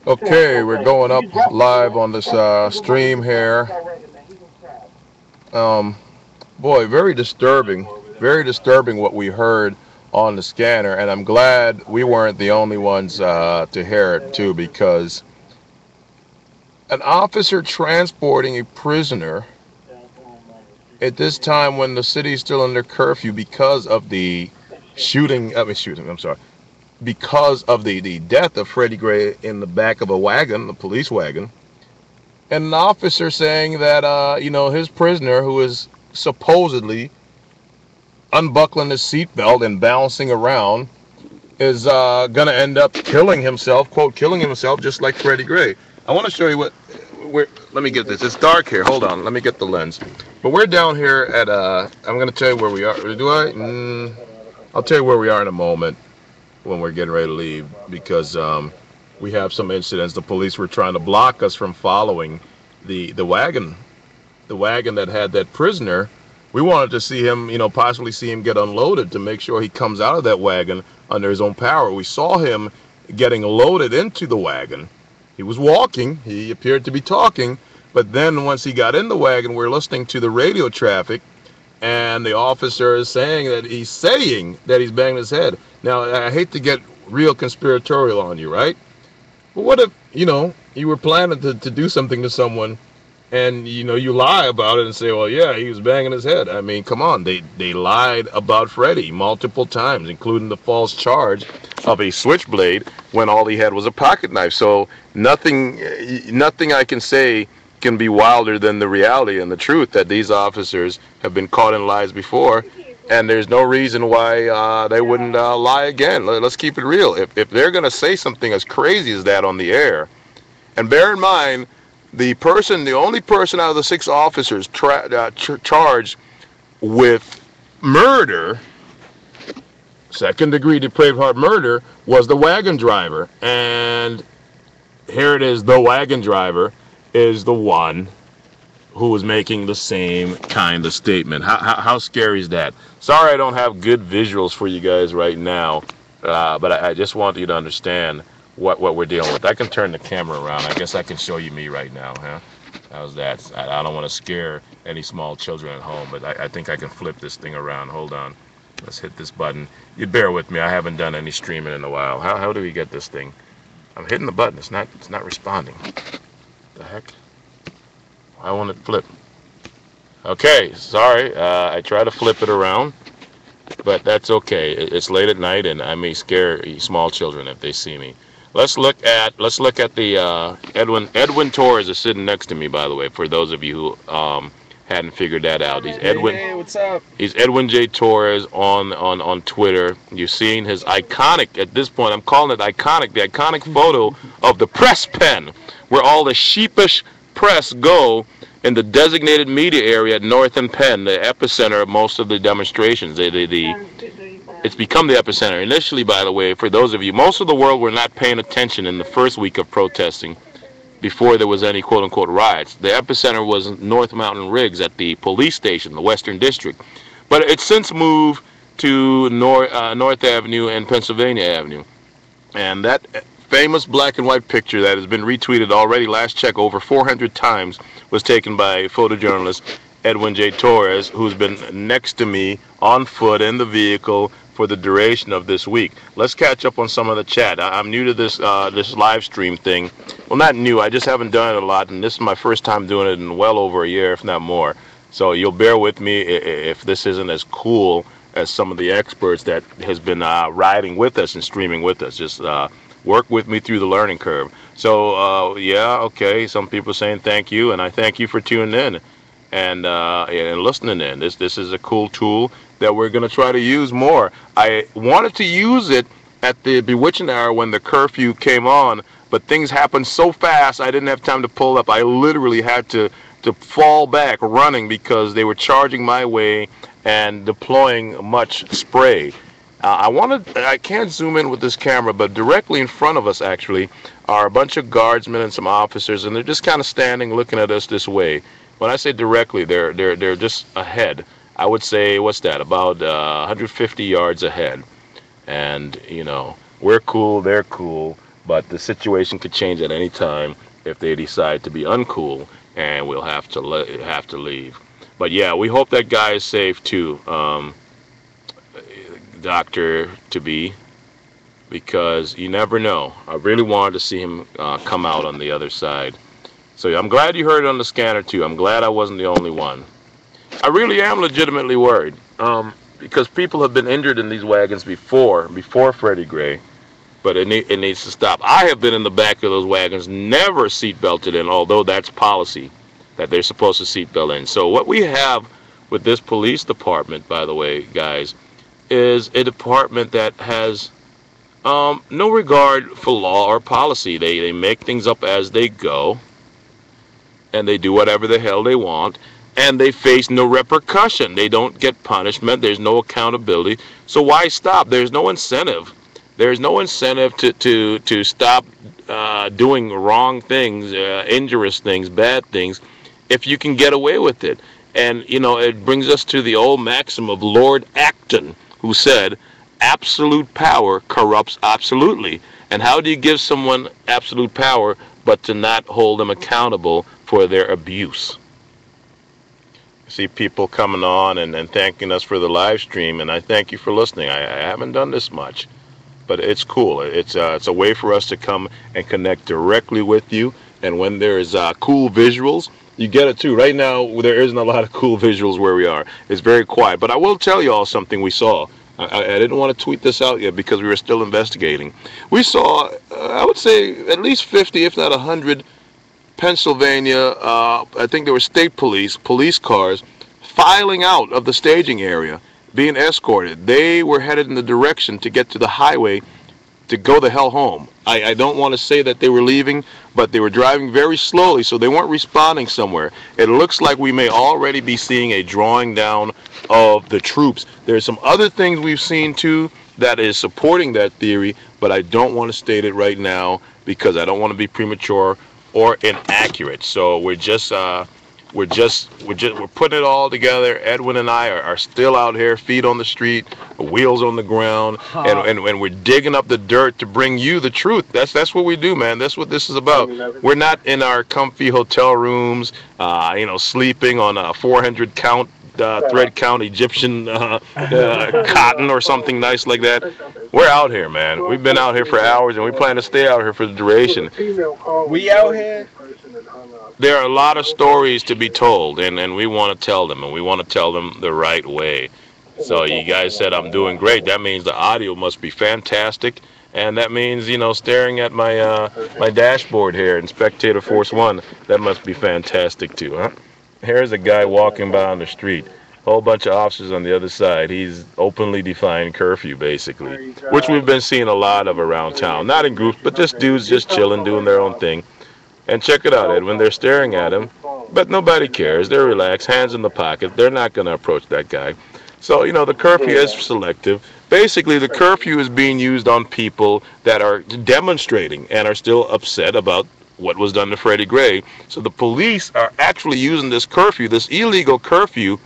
Okay, we're going up live on this stream here. Um, Boy, very disturbing what we heard on the scanner, and I'm glad we weren't the only ones to hear it too, because an officer transporting a prisoner at this time when the city is still under curfew because of the shooting, I'm sorry, because of the death of Freddie Gray in the back of a wagon, the police wagon, and an officer saying that his prisoner, who is supposedly unbuckling his seatbelt and bouncing around, is gonna end up killing himself, quote, killing himself, just like Freddie Gray. I want to show you let me get this. It's dark here. Hold on. Let me get the lens. But we're down here at I'm gonna tell you where we are. I'll tell you where we are in a moment when we're getting ready to leave, because we have some incidents. The police were trying to block us from following the wagon, that had that prisoner. We wanted to see him, possibly see him get unloaded to make sure he comes out of that wagon under his own power. We saw him getting loaded into the wagon. He was walking. He appeared to be talking. But then once he got in the wagon, we're listening to the radio traffic, and the officer is saying that he's banging his head. Now, I hate to get real conspiratorial on you, right? But what if, you were planning to do something to someone, and you lie about it and say, well, yeah, he was banging his head. I mean, come on. They lied about Freddie multiple times, including the false charge of a switchblade when all he had was a pocket knife. So nothing I can say can be wilder than the reality and the truth that these officers have been caught in lies before, and there's no reason why they wouldn't lie again. Let's keep it real. If they're going to say something as crazy as that on the air, and bear in mind, the only person out of the 6 officers charged with murder, second-degree depraved heart murder, was the wagon driver. And here it is, the wagon driver is the one who was making the same kind of statement. How scary is that? Sorry I don't have good visuals for you guys right now, but I just want you to understand what we're dealing with. I can turn the camera around. I guess I can show you me right now, huh? How's that? I don't want to scare any small children at home, but I think I can flip this thing around. Hold on. Let's hit this button. You'd bear with me. I haven't done any streaming in a while. How do we get this thing? I'm hitting the button. It's not responding. The heck? Why won't it flip? Okay, sorry. I try to flip it around, but that's okay. It's late at night, and I may scare small children if they see me. Let's look at the Edwin Torres is sitting next to me, by the way, for those of you who hadn't figured that out. Hey, what's up? He's Edwin J. Torres on Twitter. You've seen his iconic, at this point I'm calling it iconic, the iconic photo of the press pen, where all the sheepish press go in the designated media area at North and Penn, the epicenter of most of the demonstrations. It's become the epicenter. Initially, by the way, for those of you, most of the world were not paying attention in the first week of protesting before there was any quote-unquote riots. The epicenter was North Mountain Riggs at the police station, the Western District. But it's since moved to North Avenue and Pennsylvania Avenue. And that famous black and white picture that has been retweeted already, last check, over 400 times, was taken by photojournalist Edwin J. Torres, who's been next to me on foot in the vehicle for the duration of this week. Let's catch up on some of the chat. I'm new to this live stream thing. Well, not new. I just haven't done it a lot, and this is my first time doing it in well over a year, if not more. So you'll bear with me if this isn't as cool as some of the experts that has been riding with us and streaming with us. Just work with me through the learning curve. So yeah, okay. Some people saying thank you, and I thank you for tuning in and listening in. This is a cool tool that we're going to try to use more. I wanted to use it at the bewitching hour when the curfew came on, but things happened so fast I didn't have time to pull up. I literally had to fall back running because they were charging my way and deploying much spray. I can't zoom in with this camera, but directly in front of us actually are a bunch of guardsmen and some officers, and they're just kind of standing looking at us this way. When I say directly, they're just ahead. I would say, what's that, about 150 yards ahead. And, we're cool, they're cool, but the situation could change at any time if they decide to be uncool, and we'll have to leave. But yeah, we hope that guy is safe too, Doctor to be, because you never know. I really wanted to see him come out on the other side. So I'm glad you heard it on the scanner too. I'm glad I wasn't the only one. I really am legitimately worried, because people have been injured in these wagons before Freddie Gray, but it needs to stop. I have been in the back of those wagons, never seat belted in, although that's policy that they're supposed to seat belt in. So what we have with this police department, by the way, guys, is a department that has no regard for law or policy. They make things up as they go, and they do whatever the hell they want, and they face no repercussion. They don't get punishment. There's no accountability. So why stop? There's no incentive. There's no incentive to stop doing wrong things, injurious things, bad things, if you can get away with it. And, you know, it brings us to the old maxim of Lord Acton, who said, absolute power corrupts absolutely. And how do you give someone absolute power but to not hold them accountable for their abuse? I see people coming on and thanking us for the live stream, and I thank you for listening. I haven't done this much, but it's cool. It's a way for us to come and connect directly with you. And when there is cool visuals, you get it too. Right now, there isn't a lot of cool visuals where we are. It's very quiet. But I will tell you all something we saw. I didn't want to tweet this out yet because we were still investigating. We saw, I would say, at least 50, if not 100, Pennsylvania, I think there were state police cars, filing out of the staging area, being escorted. They were headed in the direction to get to the highway to go the hell home. I don't want to say that they were leaving, but they were driving very slowly, so they weren't responding somewhere. It looks like we may already be seeing a drawing down of the troops. There's some other things we've seen too that is supporting that theory, but I don't want to state it right now because I don't want to be premature or inaccurate. So we're putting it all together. Edwin and I are still out here, feet on the street, wheels on the ground, and we're digging up the dirt to bring you the truth. That's what we do, man. That's what this is about. We're not in our comfy hotel rooms, sleeping on a 400 count thread count Egyptian cotton or something nice like that. We're out here, man. We've been out here for hours, and we plan to stay out here for the duration. We out here. There are a lot of stories to be told, and we want to tell them, and we want to tell them the right way. So you guys said I'm doing great. That means the audio must be fantastic, and that means, staring at my my dashboard here in Spectator Force 1, that must be fantastic too, huh? Here's a guy walking by on the street. Whole bunch of officers on the other side. He's openly defying curfew, basically, which we've been seeing a lot of around town. Not in groups, but just dudes just chilling, doing their own thing. And check it out, Edwin. They're staring at him, but nobody cares. They're relaxed, hands in the pocket. They're not going to approach that guy. So, the curfew is selective. Basically, the curfew is being used on people that are demonstrating and are still upset about what was done to Freddie Gray. So the police are actually using this curfew, this illegal curfew,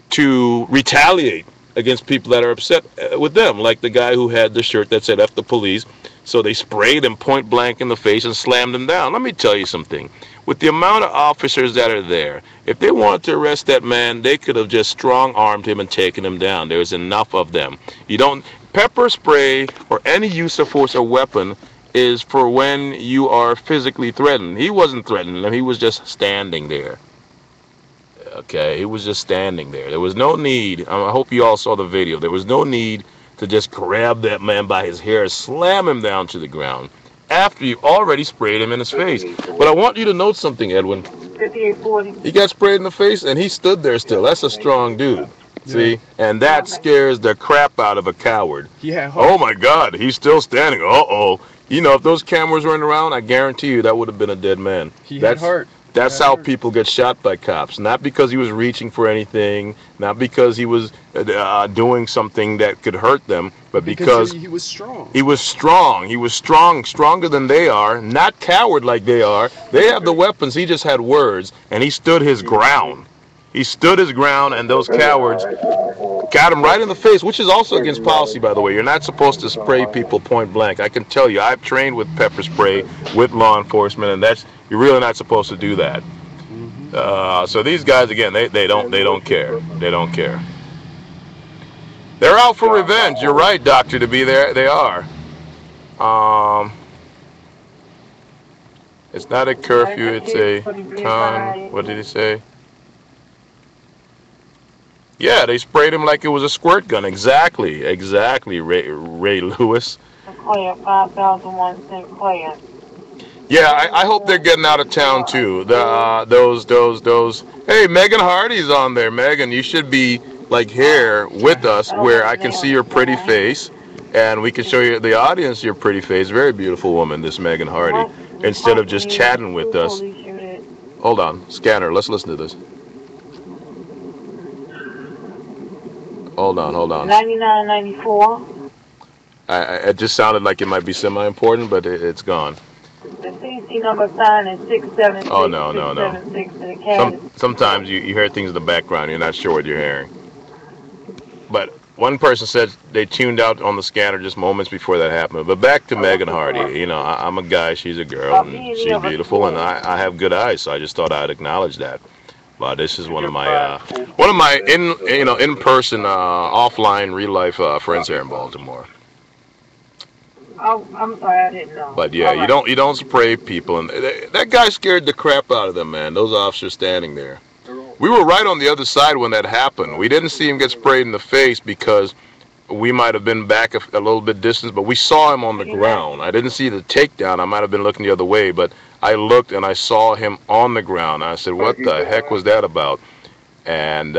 to retaliate against people that are upset with them, like the guy who had the shirt that said F the police. So they sprayed him point blank in the face and slammed him down. Let me tell you something. With the amount of officers that are there, if they wanted to arrest that man, they could have just strong-armed him and taken him down. There's enough of them. Pepper spray or any use of force or weapon is for when you are physically threatened. He wasn't threatening him. He was just standing there. Okay, he was just standing there. There was no need. I hope you all saw the video. There was no need to just grab that man by his hair, slam him down to the ground after you already sprayed him in his face. But I want you to note something, Edwin. He got sprayed in the face and he stood there still. That's a strong dude. See? And that scares the crap out of a coward. Oh my God, he's still standing. Uh-oh. If those cameras weren't around, I guarantee you that would have been a dead man. That's how people get shot by cops. Not because he was reaching for anything, not because he was doing something that could hurt them, but because he was strong. He was strong. He was stronger than they are, not coward like they are. They have the weapons. He just had words, and he stood his ground. He stood his ground, and those cowards got him right in the face, which is also against policy, by the way. You're not supposed to spray people point blank. I can tell you, I've trained with pepper spray with law enforcement, and you're really not supposed to do that. So these guys, again, they don't care. They don't care. They're out for revenge. You're right, Doctor, to be there. They are. It's not a curfew. It's a con. What did he say? Yeah, they sprayed him like it was a squirt gun. Exactly, Ray Lewis. Sinclair, 5001 Sinclair. Yeah, I hope they're getting out of town too. Those. Hey, Megan Hardy's on there. Megan, you should be like here with us, where I can see your pretty face, and we can show you the audience your pretty face. Very beautiful woman, this Megan Hardy. Instead of just chatting with us. Hold on, Scanner. Let's listen to this. Hold on. 9994. It just sounded like it might be semi-important, but it's gone. The CC number sign is 676. Oh, no. Sometimes you hear things in the background. You're not sure what you're hearing. But one person said they tuned out on the scanner just moments before that happened. But back to Megan Hardy. You know, I'm a guy, she's a girl, and she's beautiful, and I have good eyes, so I just thought I'd acknowledge that. But this is one of my in-person, offline, real-life friends here in Baltimore. Oh, I'm sorry, I didn't know. But yeah, you don't spray people, and that guy scared the crap out of them, man. Those officers standing there. We were right on the other side when that happened. We didn't see him get sprayed in the face because we might have been back a little bit distance, but we saw him on the ground. I didn't see the takedown. I might have been looking the other way, but I looked and I saw him on the ground. I said, what the heck was that about? And,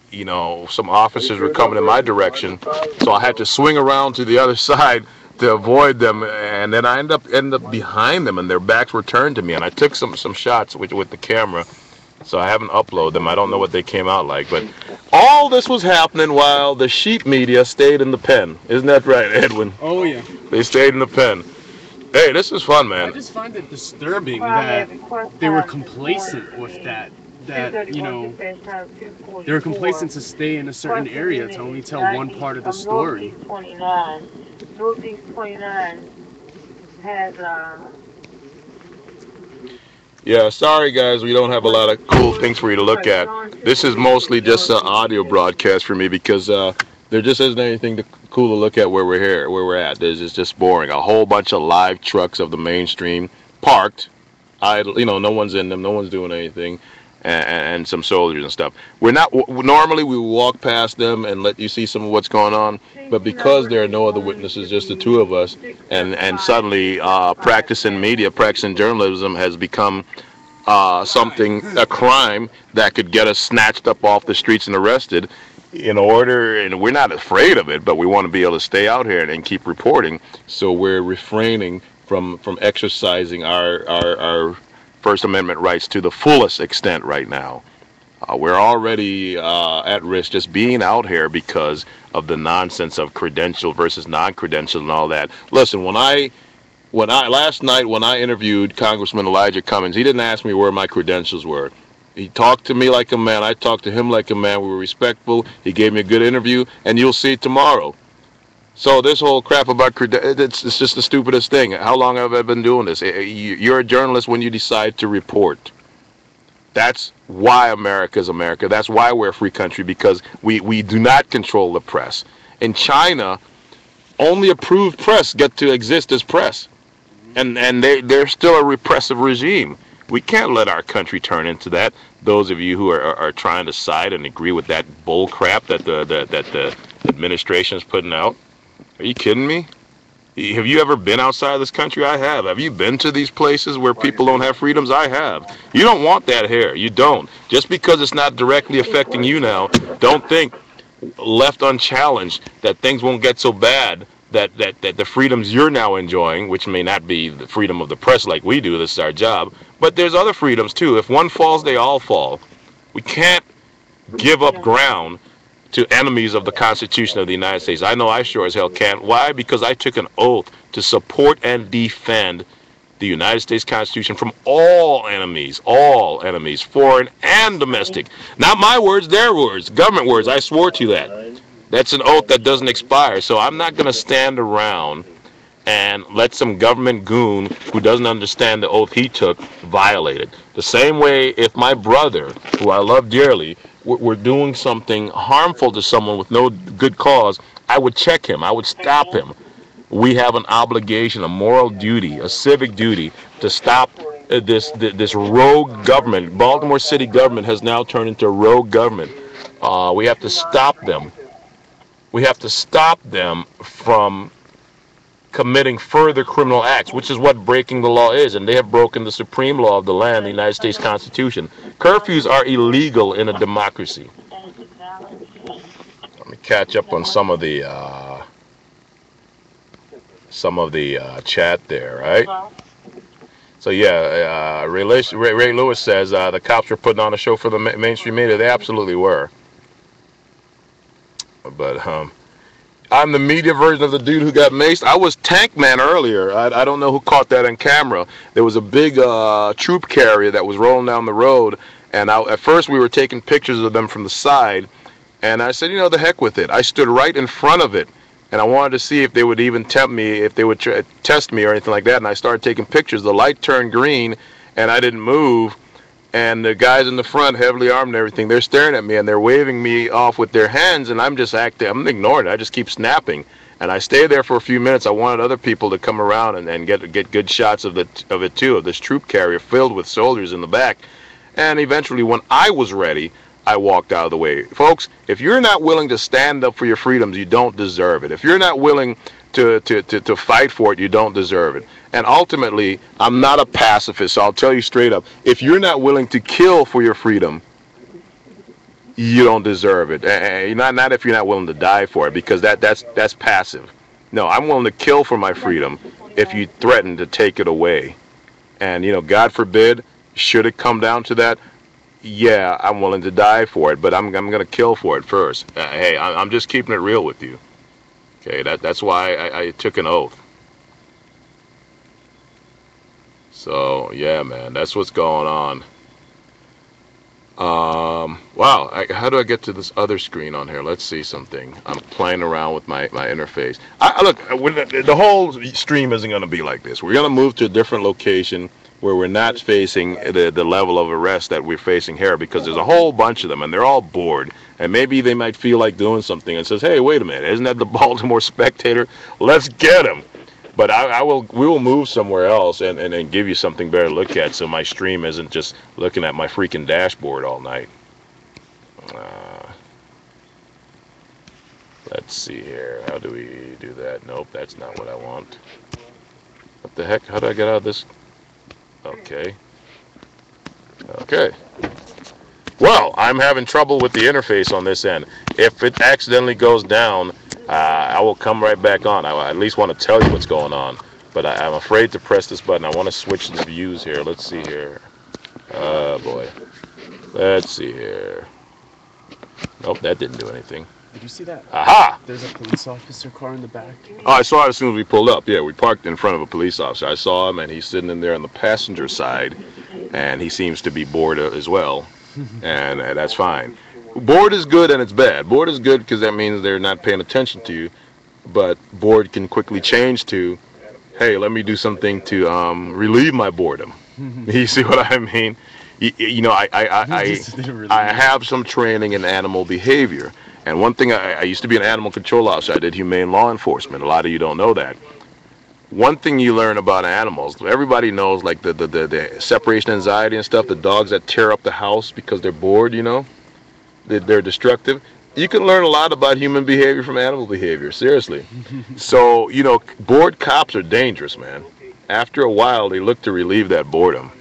you know, some officers were coming in my direction, so I had to swing around to the other side to avoid them, and then I ended up behind them, and their backs were turned to me, and I took some shots with the camera, so I haven't uploaded them. I don't know what they came out like, but all this was happening while the sheep media stayed in the pen. Isn't that right, Edwin? Oh, yeah. They stayed in the pen. Hey, this is fun, man. I just find it disturbing that they were complacent with that, you know, they were complacent to stay in a certain area to only tell one part of the story. Northeast 29 has, Yeah, sorry guys, we don't have a lot of cool things for you to look at. This is mostly just an audio broadcast for me because there just isn't anything cool to look at where we're at. It's just boring. A whole bunch of live trucks of the mainstream parked, idle. You know, no one's in them, no one's doing anything, and some soldiers and stuff. Normally we walk past them and let you see some of what's going on, but because there are no other witnesses, just the two of us, and suddenly practicing media, practicing journalism has become a crime that could get us snatched up off the streets and arrested. And we're not afraid of it, but we want to be able to stay out here and keep reporting. So we're refraining from exercising our First Amendment rights to the fullest extent right now. We're already at risk just being out here because of the nonsense of credential versus non-credential and all that. Listen, last night when I interviewed Congressman Elijah Cummings, he didn't ask me where my credentials were. He talked to me like a man. I talked to him like a man. We were respectful. He gave me a good interview, and you'll see it tomorrow. So this whole crap about it's just the stupidest thing. How long have I been doing this? You're a journalist when you decide to report. That's why America is America. That's why we're a free country, because we do not control the press. In China, only approved press get to exist as press. And they're still a repressive regime. We can't let our country turn into that. Those of you who are trying to side and agree with that bull crap that the administration is putting out. Are you kidding me? Have you ever been outside this country? I have. Have you been to these places where people don't have freedoms? I have. You don't want that here. You don't. Just because it's not directly affecting you now, don't think left unchallenged that things won't get so bad that the freedoms you're now enjoying, which may not be the freedom of the press like we do, this is our job, but there's other freedoms too. If one falls, they all fall. We can't give up ground to enemies of the Constitution of the United States. I know I sure as hell can't. Why? Because I took an oath to support and defend the United States Constitution from all enemies, foreign and domestic. Not my words, their words, government words. I swore to that. That's an oath that doesn't expire. So I'm not going to stand around and let some government goon who doesn't understand the oath he took violate it. The same way if my brother, who I love dearly, were doing something harmful to someone with no good cause, I would check him. I would stop him. We have an obligation, a moral duty, a civic duty to stop this rogue government. Baltimore City government has now turned into a rogue government. We have to stop them. We have to stop them from committing further criminal acts, which is what breaking the law is, and they have broken the supreme law of the land, the United States Constitution. Curfews are illegal in a democracy. Let me catch up on some of the chat there, right? So yeah, Ray Lewis says the cops were putting on a show for the mainstream media. They absolutely were. But I'm the media version of the dude who got maced. I was Tank Man earlier. I don't know who caught that on camera. There was a big troop carrier that was rolling down the road, and at first we were taking pictures of them from the side, and I said, you know, the heck with it. I stood right in front of it, and I wanted to see if they would even tempt me, if they would test me or anything like that, and I started taking pictures. The light turned green, and I didn't move. And the guys in the front, heavily armed and everything, they're staring at me and they're waving me off with their hands, and I'm just I'm ignoring it. I just keep snapping. And I stayed there for a few minutes. I wanted other people to come around and get good shots of it too, of this troop carrier filled with soldiers in the back. And eventually, when I was ready, I walked out of the way. Folks, if you're not willing to stand up for your freedoms, you don't deserve it. If you're not willing to fight for it, you don't deserve it. And ultimately, I'm not a pacifist, so I'll tell you straight up, if you're not willing to kill for your freedom, you don't deserve it. Not if you're not willing to die for it, because that's passive. No, I'm willing to kill for my freedom if you threaten to take it away. And, you know, God forbid, should it come down to that, yeah, I'm willing to die for it, but I'm going to kill for it first. Hey, I'm just keeping it real with you. Okay, that's why I took an oath. So, yeah, man, that's what's going on. Wow, how do I get to this other screen on here? Let's see something. I'm playing around with my interface. Look, the whole stream isn't going to be like this. We're going to move to a different location where we're not facing the level of arrest that we're facing here, because there's a whole bunch of them, and they're all bored. And maybe they might feel like doing something and says, hey, wait a minute, isn't that the Baltimore Spectator? Let's get him. But we will move somewhere else and give you something better to look at, so my stream isn't just looking at my freaking dashboard all night. Let's see here. How do we do that? Nope, that's not what I want. What the heck? How do I get out of this? Okay. Okay. Well, I'm having trouble with the interface on this end. If it accidentally goes down, I will come right back on. I at least want to tell you what's going on. But I'm afraid to press this button. I want to switch the views here. Let's see here. Oh, boy. Let's see here. Nope, that didn't do anything. Did you see that? Aha! There's a police officer car in the back. Oh, I saw it as soon as we pulled up. Yeah, we parked in front of a police officer. I saw him, and he's sitting in there on the passenger side, and he seems to be bored as well, and that's fine. Bored is good and it's bad. Bored is good because that means they're not paying attention to you, but bored can quickly change to, hey, let me do something to relieve my boredom. You see what I mean? You know, I have some training in animal behavior. And one thing, I used to be an animal control officer. I did humane law enforcement. A lot of you don't know that. One thing you learn about animals, everybody knows, like the separation anxiety and stuff, the dogs that tear up the house because they're bored, you know, they're destructive. You can learn a lot about human behavior from animal behavior, seriously. So, you know, bored cops are dangerous, man. After a while, they look to relieve that boredom.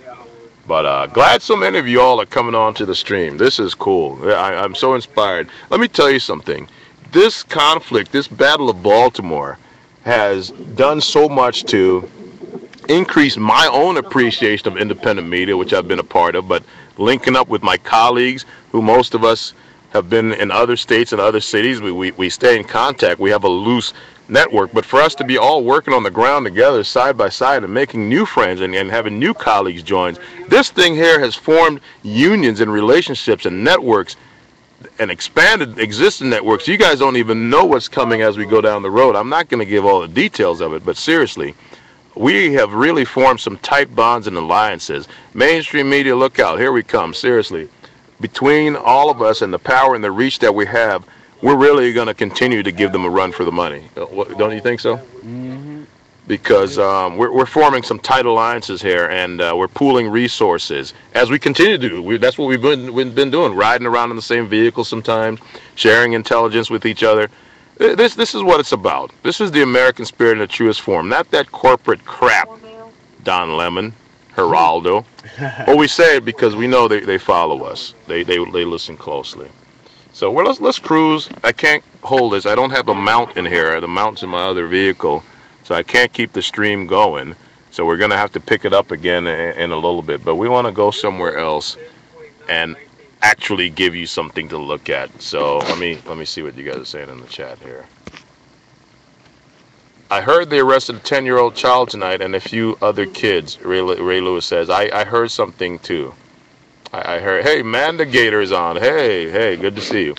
But glad so many of you all are coming on to the stream. This is cool. I'm so inspired. Let me tell you something. This conflict, this Battle of Baltimore, has done so much to increase my own appreciation of independent media, which I've been a part of, but linking up with my colleagues, who most of us have been in other states and other cities. We stay in contact. We have a loose network, but for us to be all working on the ground together side by side and making new friends and having new colleagues join. This thing here has formed unions and relationships and networks and expanded existing networks. You guys don't even know what's coming as we go down the road. I'm not going to give all the details of it, but seriously, we have really formed some tight bonds and alliances. Mainstream media, look out. Here we come. Seriously. Between all of us and the power and the reach that we have, we're really going to continue to give them a run for the money. Don't you think so? Mm-hmm. Because we're forming some tight alliances here, and we're pooling resources as we continue to do. That's what we've been doing, riding around in the same vehicle sometimes, sharing intelligence with each other. This is what it's about. This is the American spirit in the truest form, not that corporate crap, Don Lemon, Geraldo. Well, we say it because we know they follow us. They listen closely. So let's cruise. I can't hold this. I don't have a mount in here. The mount's in my other vehicle, so I can't keep the stream going. So we're gonna have to pick it up again in a little bit. But we want to go somewhere else and actually give you something to look at. So let me see what you guys are saying in the chat here. I heard they arrested a 10-year-old child tonight and a few other kids. Ray Lewis says, I heard something too. I heard, hey, Mandigator's on. Hey, good to see you.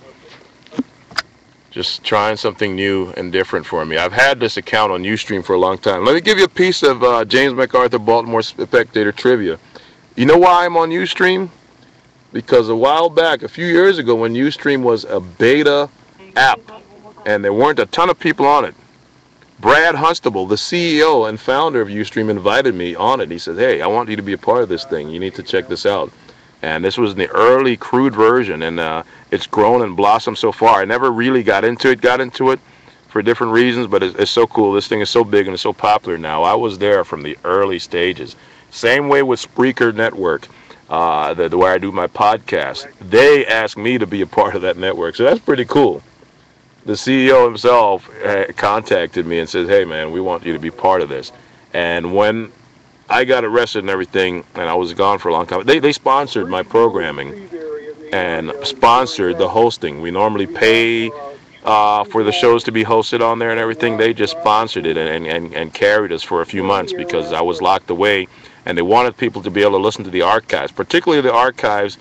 Just trying something new and different for me. I've had this account on Ustream for a long time. Let me give you a piece of James MacArthur Baltimore Spectator trivia. You know why I'm on Ustream? Because a while back, a few years ago, when Ustream was a beta app and there weren't a ton of people on it, Brad Huxtable, the CEO and founder of Ustream, invited me on it. He said, hey, I want you to be a part of this thing. You need to check this out. And this was in the early crude version, and it's grown and blossomed so far. I never really got into it for different reasons, but it's so cool. This thing is so big and it's so popular now. I was there from the early stages. Same way with Spreaker Network, where I do my podcast. They asked me to be a part of that network, so that's pretty cool. The CEO himself contacted me and said, hey, man, we want you to be part of this. And when I got arrested and everything, and I was gone for a long time, they sponsored my programming and sponsored the hosting. We normally pay for the shows to be hosted on there and everything. They just sponsored it and carried us for a few months because I was locked away, and they wanted people to be able to listen to the archives, particularly the archives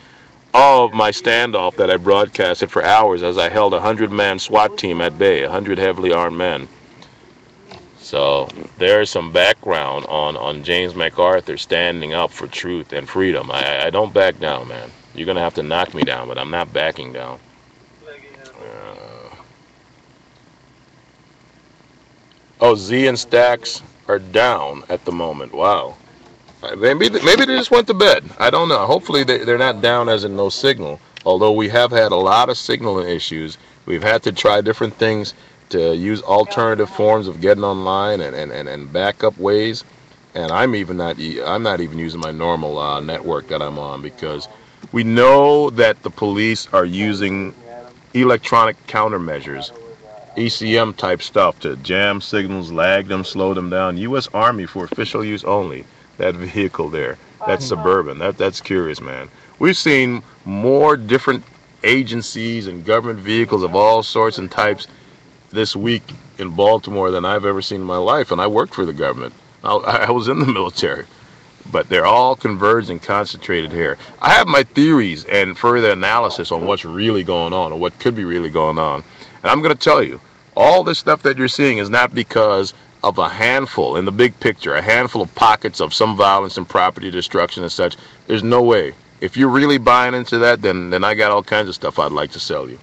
of my standoff that I broadcasted for hours as I held a 100-man SWAT team at bay, 100 heavily armed men. So there's some background on James MacArthur standing up for truth and freedom. I don't back down, man. You're going to have to knock me down, but I'm not backing down. Z and Stacks are down at the moment. Wow. Maybe they just went to bed. I don't know. Hopefully they're not down as in no signal. Although we have had a lot of signaling issues. We've had to try different things to use alternative forms of getting online and backup ways. And I'm not even using my normal network that I'm on, because we know that the police are using electronic countermeasures, ECM type stuff, to jam signals, lag them, slow them down. U.S. Army for official use only. That vehicle there, that Suburban, that's curious, man. We've seen more different agencies and government vehicles of all sorts and types this week in Baltimore than I've ever seen in my life, and I worked for the government. I was in the military, but they're all converged and concentrated here. I have my theories and further analysis on what's really going on, or what could be really going on, and I'm going to tell you, all this stuff that you're seeing is not because of a handful, in the big picture, a handful of pockets of some violence and property destruction and such. There's no way. If you're really buying into that, then I got all kinds of stuff I'd like to sell you,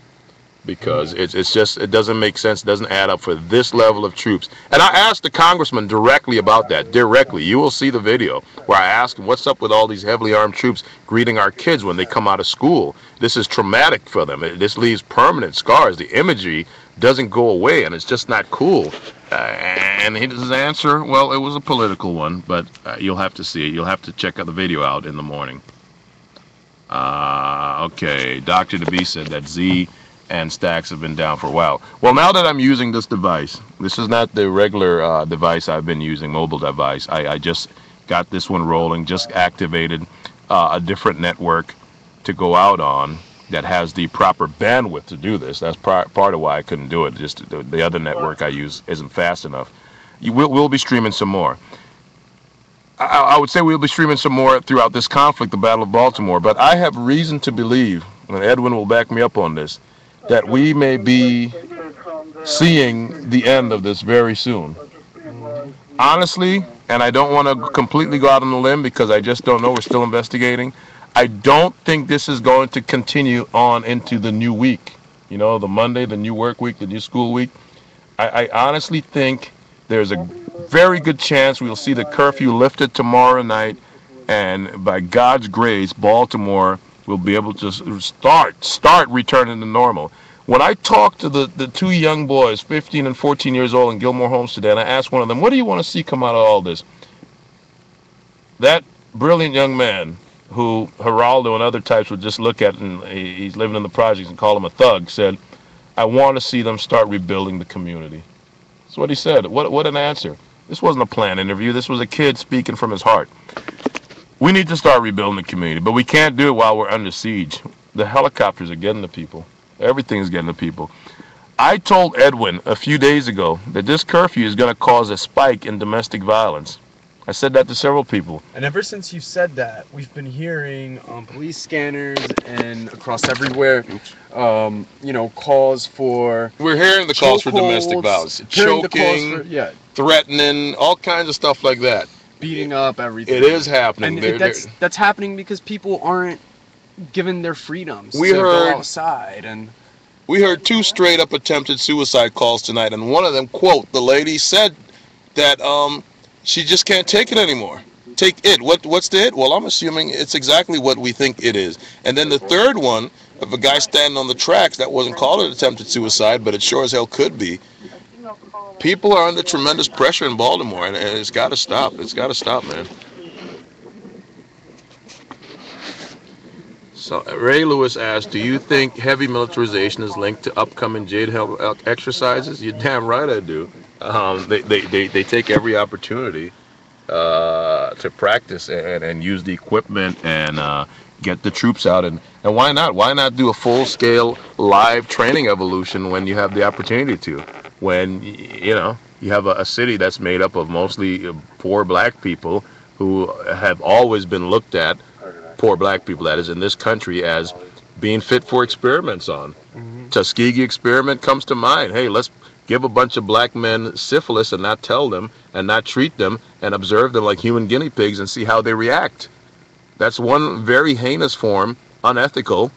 because it's just, it doesn't make sense. It doesn't add up for this level of troops. And I asked the congressman directly about that, directly. You will see the video where I asked him, what's up with all these heavily armed troops greeting our kids when they come out of school? This is traumatic for them. This leaves permanent scars. The imagery doesn't go away, and it's just not cool. And his answer, well, it was a political one, but you'll have to see it. You'll have to check out the video out in the morning. Okay, Dr. DeBee said that Z and Stacks have been down for a while. Well, now that I'm using this device, this is not the regular device I've been using, mobile device. I just got this one rolling, just activated a different network to go out on, that has the proper bandwidth to do this. That's part of why I couldn't do it. Just the other network I use isn't fast enough. We'll be streaming some more. I would say we'll be streaming some more throughout this conflict, the Battle of Baltimore. But I have reason to believe, and Edwin will back me up on this, that we may be seeing the end of this very soon. Honestly, and I don't want to completely go out on a limb because I just don't know. We're still investigating. I don't think this is going to continue on into the new week. You know, the Monday, the new work week, the new school week. I honestly think there's a very good chance we'll see the curfew lifted tomorrow night, and by God's grace, Baltimore will be able to start returning to normal. When I talked to the two young boys, 15 and 14 years old in Gilmore Homes today, and I asked one of them, what do you want to see come out of all this? That brilliant young man who Geraldo and other types would just look at, and he's living in the projects and call him a thug, said, I want to see them start rebuilding the community. That's what he said. What an answer. This wasn't a planned interview. This was a kid speaking from his heart. We need to start rebuilding the community, but we can't do it while we're under siege. The helicopters are getting to people. Everything's getting to people. I told Edwin a few days ago that this curfew is going to cause a spike in domestic violence. I said that to several people. And ever since you said that, we've been hearing on police scanners and across everywhere, calls for... We're hearing the calls for domestic violence. Choking, threatening, all kinds of stuff like that. Beating up, everything. It is happening. And that's happening because people aren't given their freedoms to go outside. And we heard 2 straight-up attempted suicide calls tonight, and one of them, quote, the lady said that... she just can't take it anymore. Take it. What's the it? Well, I'm assuming it's exactly what we think it is. And then the third one of a guy standing on the tracks, that wasn't called an attempted suicide, but it sure as hell could be. People are under tremendous pressure in Baltimore, and it's got to stop. It's got to stop, man. So Ray Lewis asked, do you think heavy militarization is linked to upcoming Jade Hell exercises? You're damn right I do. They take every opportunity to practice and use the equipment and get the troops out. And why not? Why not do a full-scale live training evolution when you have the opportunity to? When, you have a city that's made up of mostly poor black people who have always been looked at, poor black people that is, in this country as being fit for experiments on. Tuskegee experiment comes to mind. Hey, let's give a bunch of black men syphilis and not tell them and not treat them and observe them like human guinea pigs and see how they react. That's one very heinous form, unethical,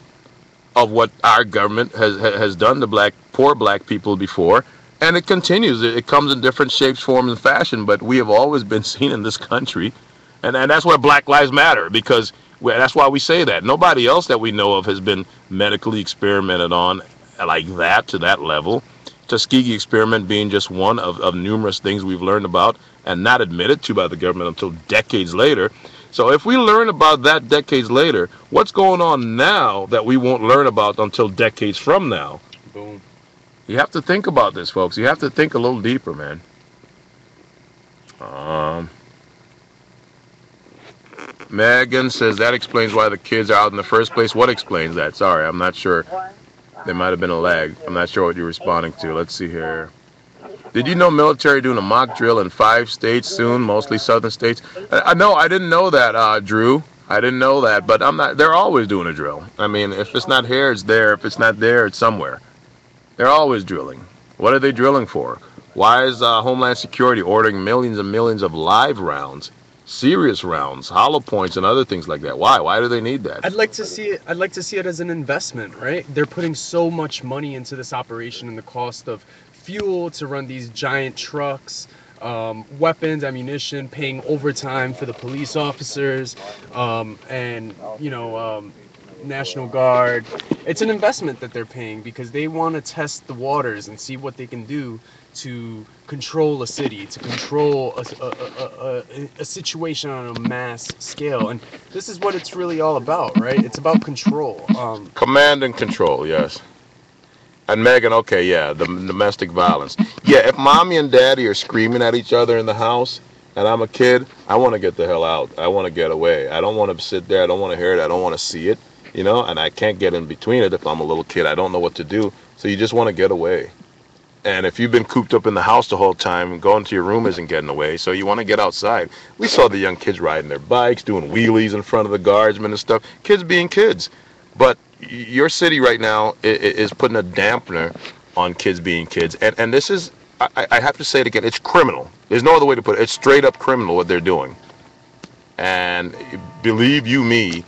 of what our government has done to poor black people before. And it continues. It comes in different shapes, forms, and fashion, but we have always been seen in this country. And that's why Black Lives Matter, because that's why we say that. Nobody else that we know of has been medically experimented on like that, to that level. Tuskegee experiment being just one of numerous things we've learned about and not admitted to by the government until decades later. So if we learn about that decades later, what's going on now that we won't learn about until decades from now? Boom. You have to think about this, folks. You have to think a little deeper, man. Megan says that explains why the kids are out in the first place. What explains that? Sorry, I'm not sure. There might have been a lag. I'm not sure what you're responding to. Let's see here. Did you know military doing a mock drill in 5 states soon, mostly southern states? No, I didn't know that, Drew. I didn't know that, but they're always doing a drill. I mean, if it's not here, it's there. If it's not there, it's somewhere. They're always drilling. What are they drilling for? Why is Homeland Security ordering millions and millions of live rounds, serious rounds, hollow points, and other things like that? Why? Why do they need that? I'd like to see it as an investment, right? They're putting so much money into this operation, and the cost of fuel to run these giant trucks, weapons, ammunition, paying overtime for the police officers, and National Guard. It's an investment that they're paying because they want to test the waters and see what they can do to control a city, to control a situation on a mass scale. And this is what it's really all about, right? It's about control. Command and control, yes. And Megan, okay, yeah, the domestic violence. Yeah, if mommy and daddy are screaming at each other in the house and I'm a kid, I want to get the hell out. I want to get away. I don't want to sit there. I don't want to hear it. I don't want to see it. you know, and I can't get in between it. If I'm a little kid, I don't know what to do. So you just want to get away. And if you've been cooped up in the house the whole time, going to your room isn't getting away. So you want to get outside. We saw the young kids riding their bikes, doing wheelies in front of the guardsmen and stuff. Kids being kids. But your city right now is putting a dampener on kids being kids. And this is, I have to say it again, it's criminal. There's no other way to put it. It's straight up criminal what they're doing. And believe you me,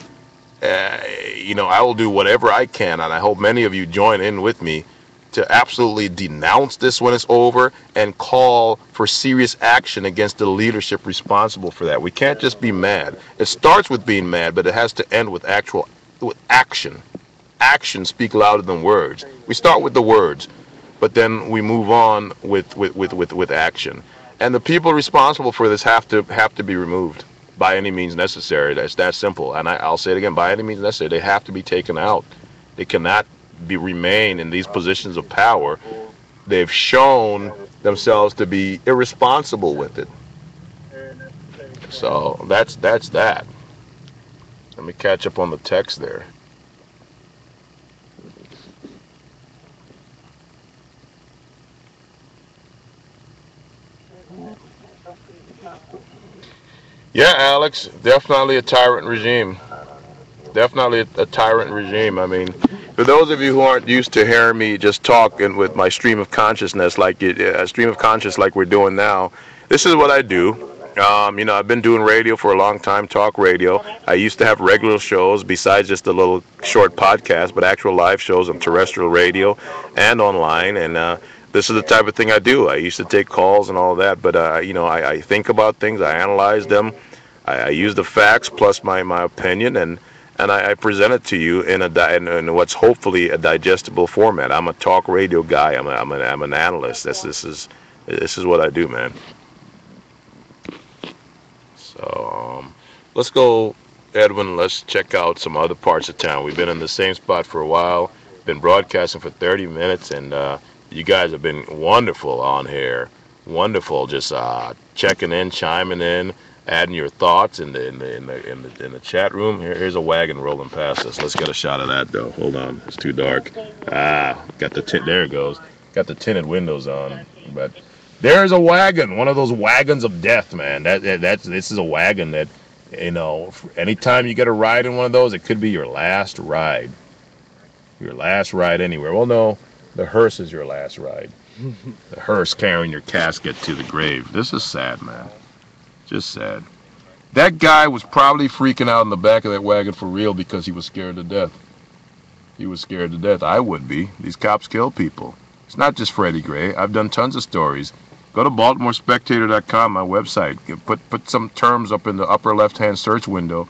you know, I will do whatever I can, and I hope many of you join in with me to absolutely denounce this when it's over and call for serious action against the leadership responsible for that. We can't just be mad. It starts with being mad, but it has to end with action. Actions speak louder than words. We start with the words, but then we move on with action. And the people responsible for this have to be removed by any means necessary. That's that simple. And I'll say it again, by any means necessary. They have to be taken out. They cannot remain in these positions of power. They've shown themselves to be irresponsible with it. So that's that. Let me catch up on the text there. Yeah, Alex, definitely a tyrant regime. Definitely a tyrant regime. I mean, for those of you who aren't used to hearing me just talking with my stream of consciousness, like a stream of consciousness like we're doing now, this is what I do. You know, I've been doing radio for a long time, talk radio. I used to have regular shows besides just a little short podcast, but actual live shows on terrestrial radio and online. And this is the type of thing I do. I used to take calls and all that, but you know, I think about things, I analyze them, I use the facts plus my opinion, and I present it to you in what's hopefully a digestible format. I'm a talk radio guy. I'm an analyst. This is what I do, man. So let's go, Edwin. Let's check out some other parts of town. We've been in the same spot for a while. Been broadcasting for 30 minutes, and you guys have been wonderful on here. Wonderful, just checking in, chiming in, adding your thoughts in the chat room. Here's a wagon rolling past us. Let's get a shot of that though. Hold on, it's too dark. Got the there it goes. Got the tinted windows on, but there's a wagon. One of those wagons of death, man. This is a wagon that, you know, anytime you get a ride in one of those, it could be your last ride. Your last ride anywhere. Well, no, the hearse is your last ride. The hearse carrying your casket to the grave. This is sad, man. Just sad. That guy was probably freaking out in the back of that wagon for real because he was scared to death. He was scared to death. I would be. These cops kill people. It's not just Freddie Gray. I've done tons of stories. Go to BaltimoreSpectator.com, my website. Put some terms up in the upper left-hand search window.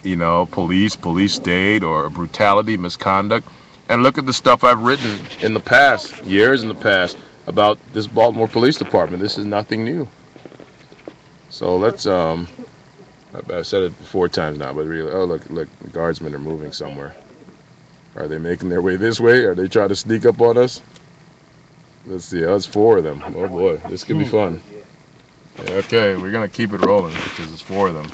You know, police state, or brutality, misconduct. And look at the stuff I've written in the past, years in the past, about this Baltimore Police Department. This is nothing new. So let's, I've said it 4 times now, but really, oh, look, the guardsmen are moving somewhere. Are they making their way this way? Are they trying to sneak up on us? Let's see, that's 4 of them. Oh boy, this could be fun. Yeah, okay, we're going to keep it rolling because it's 4 of them.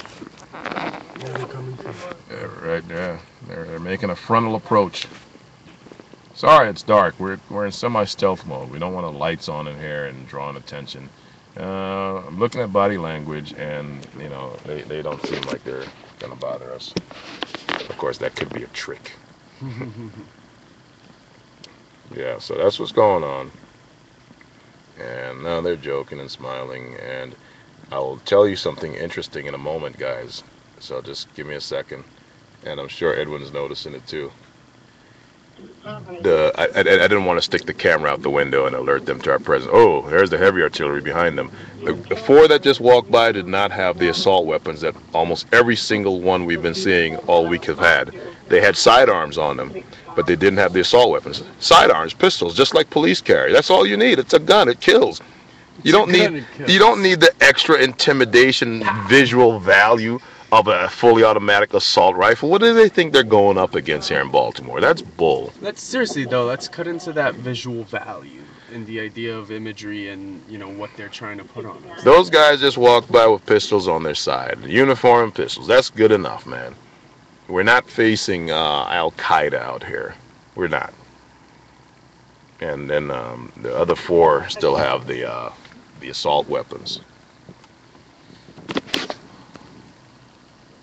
Where are they coming from? Yeah, right there. They're making a frontal approach. Sorry, it's dark. We're in semi-stealth mode. We don't want the lights on in here and drawing attention. I'm looking at body language, and you know they don't seem like they're gonna bother us. Of course, that could be a trick. Yeah, so that's what's going on. And now they're joking and smiling, and I will tell you something interesting in a moment, guys. So just give me a second, and I'm sure Edwin's noticing it too. I didn't want to stick the camera out the window and alert them to our presence. Oh, there's the heavy artillery behind them. The 4 that just walked by did not have the assault weapons that almost every single one we've been seeing all week have had. They had sidearms on them, but they didn't have the assault weapons. Sidearms, pistols, just like police carry. That's all you need. It's a gun. It kills. You don't need the extra intimidation visual value of a fully automatic assault rifle. What do they think they're going up against here in Baltimore? That's bull. Let's seriously though, let's cut into that visual value and the idea of imagery and, you know, what they're trying to put on us. Those guys just walked by with pistols on their side. Uniform and pistols. That's good enough, man. we're not facing Al Qaeda out here. We're not. And then the other 4 still have the assault weapons.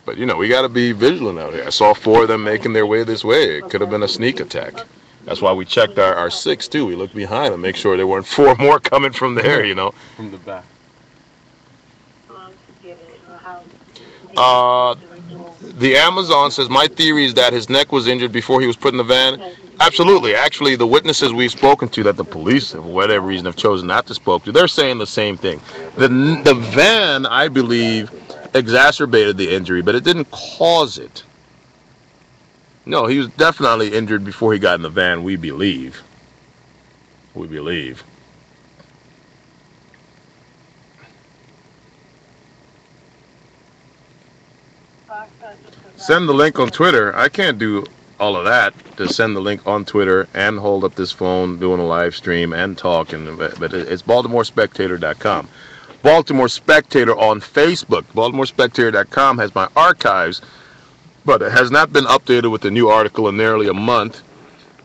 But we got to be vigilant out here. I saw 4 of them making their way this way. It could have been a sneak attack. That's why we checked our 6 too. We looked behind and make sure there weren't 4 more coming from there. From the back. The Amazon says, my theory is that his neck was injured before he was put in the van. Absolutely. Actually, the witnesses we've spoken to that the police, for whatever reason, have chosen not to speak to, they're saying the same thing. The van, I believe, exacerbated the injury, but it didn't cause it. No, he was definitely injured before he got in the van, we believe. We believe. Send the link on Twitter. I can't do all of that, to send the link on Twitter and hold up this phone doing a live stream and talk, but it's BaltimoreSpectator.com. Baltimore Spectator on Facebook. BaltimoreSpectator.com has my archives, but it has not been updated with the new article in nearly a month.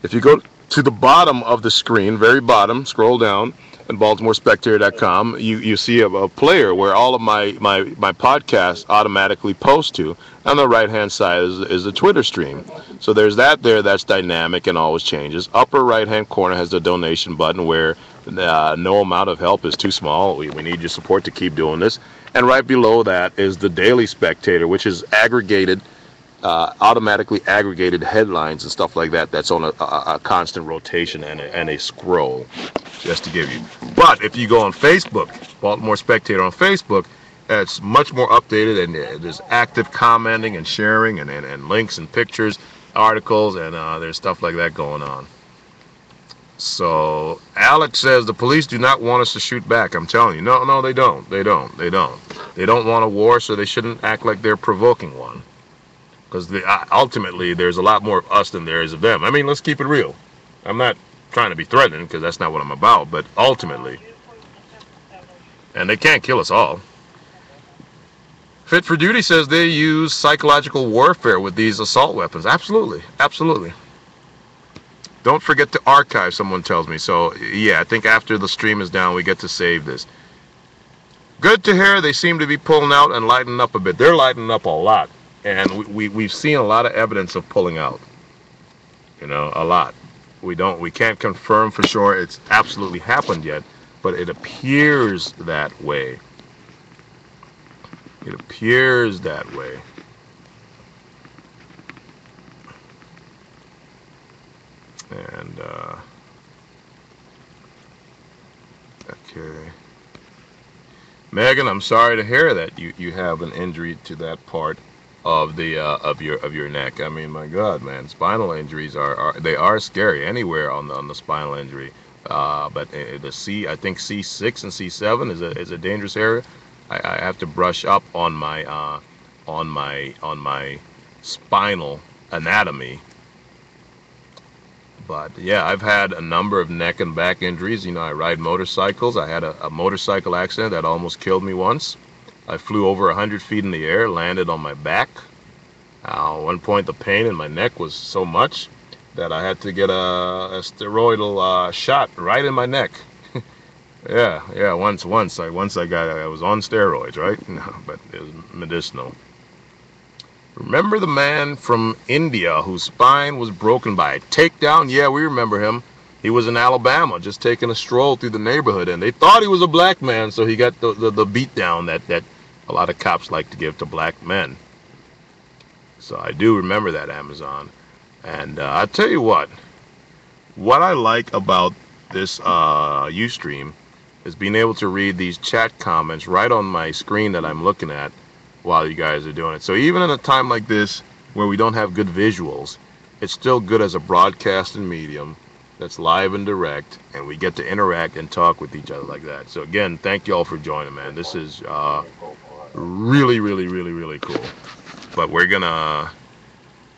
If you go to the bottom of the screen, very bottom, scroll down, and BaltimoreSpectator.com, you see a player where all of my podcasts automatically post to. On the right-hand side is the Twitter stream. So there's that there that's dynamic and always changes. Upper right-hand corner has the donation button where no amount of help is too small. We need your support to keep doing this. And right below that is the Daily Spectator, which is aggregated, automatically aggregated headlines and stuff like that. That's on a constant rotation and a scroll, just to give you. But if you go on Facebook, Baltimore Spectator on Facebook, it's much more updated, and there's active commenting and sharing and links and pictures, articles, and there's stuff like that going on. So Alex says the police do not want us to shoot back. I'm telling you, no, they don't. They don't want a war, so they shouldn't act like they're provoking one. Because ultimately, there's a lot more of us than there is of them. I mean, let's keep it real. I'm not trying to be threatening, because that's not what I'm about. But ultimately, and they can't kill us all. Fit for Duty says they use psychological warfare with these assault weapons. Absolutely. Don't forget to archive, someone tells me. So, yeah, I think after the stream is down, we get to save this. Good to hear they seem to be pulling out and lightening up a bit. They're lightening up a lot. And we've seen a lot of evidence of pulling out. A lot. We can't confirm for sure it's absolutely happened yet, but it appears that way. It appears that way. And, okay. Megan, I'm sorry to hear that you have an injury to that part of the of your neck. I mean, my God, man, spinal injuries are scary anywhere on the spinal injury. But I think C6 and C7 is a dangerous area. I have to brush up on my spinal anatomy. But yeah, I've had a number of neck and back injuries. I ride motorcycles. I had a motorcycle accident that almost killed me once. I flew over 100 feet in the air, landed on my back. At one point, the pain in my neck was so much that I had to get a steroidal shot right in my neck. Yeah. Once I was on steroids, right? No, but it was medicinal. Remember the man from India whose spine was broken by a takedown? Yeah, we remember him. He was in Alabama, just taking a stroll through the neighborhood, and they thought he was a black man, so he got the beat down that a lot of cops like to give to black men. So I do remember that, Amazon. And I'll tell you what I like about this Ustream is being able to read these chat comments right on my screen that I'm looking at while you guys are doing it. So even in a time like this where we don't have good visuals, it's still good as a broadcasting medium that's live and direct, and we get to interact and talk with each other like that. So again, thank you all for joining, man. This is really, really, really, really cool. But we're gonna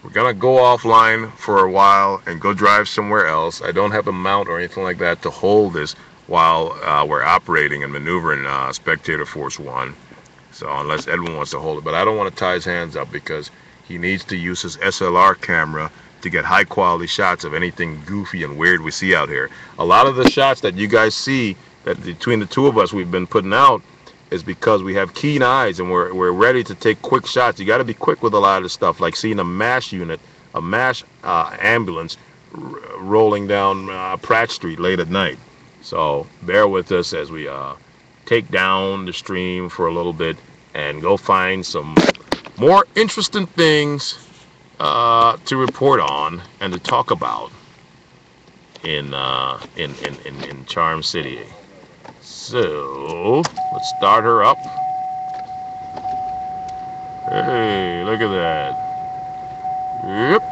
go offline for a while and go drive somewhere else. I don't have a mount or anything like that to hold this while we're operating and maneuvering Spectator Force 1. So unless Edwin wants to hold it, but I don't want to tie his hands up because he needs to use his SLR camera to get high quality shots of anything goofy and weird we see out here. A lot of the shots that you guys see that between the two of us we've been putting out is because we have keen eyes and we're ready to take quick shots. You got to be quick with a lot of this stuff, like seeing a MASH unit, a MASH ambulance rolling down Pratt Street late at night. So bear with us as we take down the stream for a little bit and go find some more interesting things to report on and to talk about in Charm City. So let's start her up. Hey, look at that. Yep.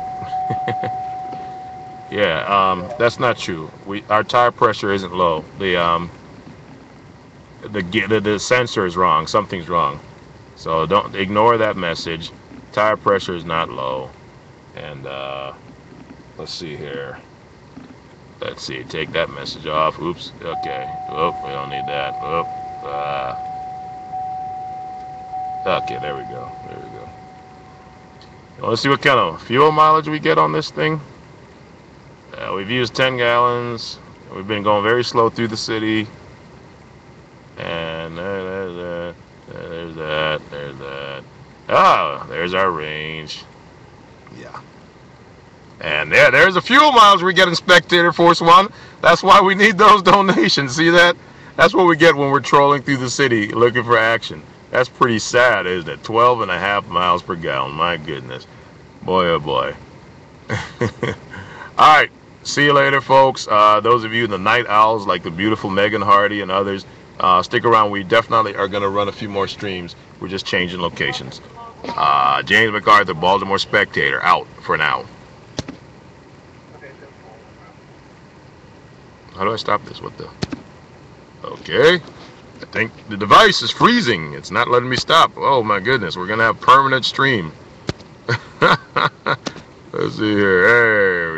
Yeah, that's not true. Our tire pressure isn't low. The sensor is wrong. Something's wrong. So don't ignore that message. Tire pressure is not low. And let's see here. Let's see. Take that message off. Oops. Okay. Oh, we don't need that. Oh. Okay. There we go. There we go. Let's see what kind of fuel mileage we get on this thing. We've used 10 gallons. We've been going very slow through the city. And there's that. There's that. Oh, there's our range. Yeah. And there's the fuel miles we get in Spectator Force One. That's why we need those donations. See that? That's what we get when we're trolling through the city looking for action. That's pretty sad, isn't it? 12.5 miles per gallon. My goodness. Boy, oh boy. All right. See you later, folks. Those of you in the night owls like the beautiful Megan Hardy and others, stick around. We definitely are going to run a few more streams. We're just changing locations. James MacArthur, Baltimore Spectator, out for now. How do I stop this? What the? Okay. I think the device is freezing. It's not letting me stop. Oh my goodness. We're going to have permanent stream. Let's see here. Hey.